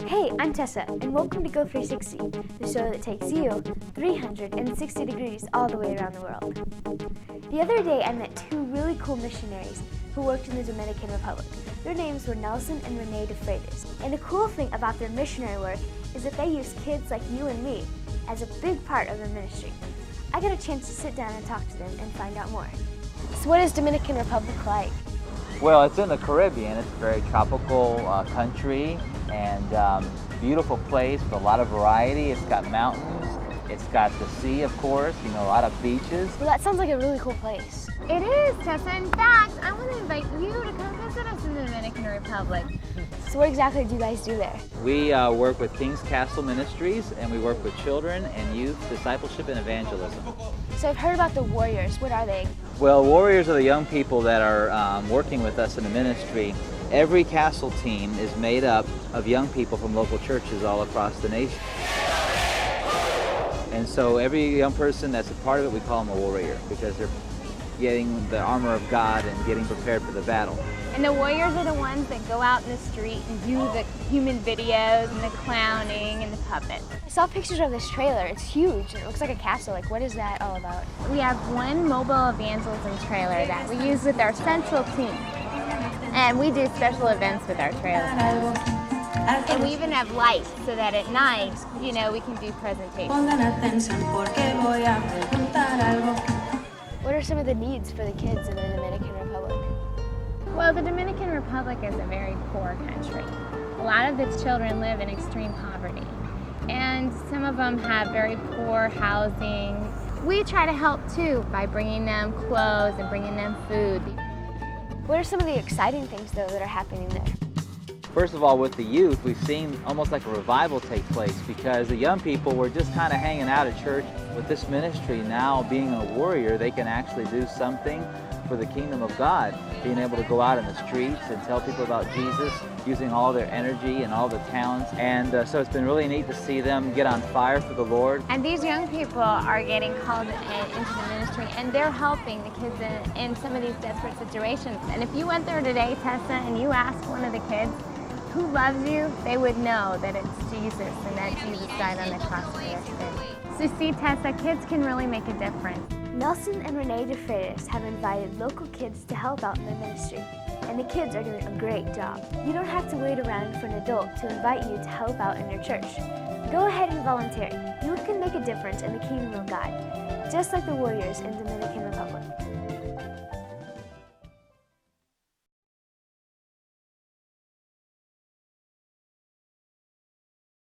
Hey, I'm Tessa, and welcome to Go 360, the show that takes you 360 degrees all the way around the world. The other day, I met two really cool missionaries who worked in the Dominican Republic. Their names were Nelson and Renee de Freitas. And the cool thing about their missionary work is that they use kids like you and me as a big part of their ministry. I got a chance to sit down and talk to them and find out more. So what is Dominican Republic like? Well, it's in the Caribbean. It's a very tropical country and beautiful place with a lot of variety. It's got mountains. It's got the sea, of course, a lot of beaches. Well, that sounds like a really cool place. It is, Tessa. In fact, I want to invite you to come visit us in the Dominican Republic. So what exactly do you guys do there? We work with King's Castle Ministries, and we work with children and youth discipleship and evangelism. So I've heard about the Warriors. What are they? Well, Warriors are the young people that are working with us in the ministry. Every castle team is made up of young people from local churches all across the nation. And so every young person that's a part of it, we call them a warrior because they're getting the armor of God and getting prepared for the battle. And the warriors are the ones that go out in the street and do the human videos and the clowning and the puppets. I saw pictures of this trailer. It's huge. It looks like a castle. Like, what is that all about? We have one mobile evangelism trailer that we use with our central team. And we do special events with our trailers. And we even have lights so that at night, we can do presentations. What are some of the needs for the kids in the Dominican Republic? Well, the Dominican Republic is a very poor country. A lot of its children live in extreme poverty, and some of them have very poor housing. We try to help too by bringing them clothes and bringing them food. What are some of the exciting things, though, that are happening there? First of all, with the youth, we've seen almost like a revival take place because the young people were just kind of hanging out at church. With this ministry now being a warrior, they can actually do something for the kingdom of God, being able to go out in the streets and tell people about Jesus, using all their energy and all their talents. And so it's been really neat to see them get on fire for the Lord. And these young people are getting called into the ministry, and they're helping the kids in some of these desperate situations. And if you went there today, Tessa, and you asked one of the kids who loves you, they would know that it's Jesus and that Jesus died on the cross for their sins. So see, Tessa, kids can really make a difference. Nelson and Renee de Freitas have invited local kids to help out in their ministry, and the kids are doing a great job. You don't have to wait around for an adult to invite you to help out in your church. Go ahead and volunteer. You can make a difference in the kingdom of God, just like the warriors in Dominican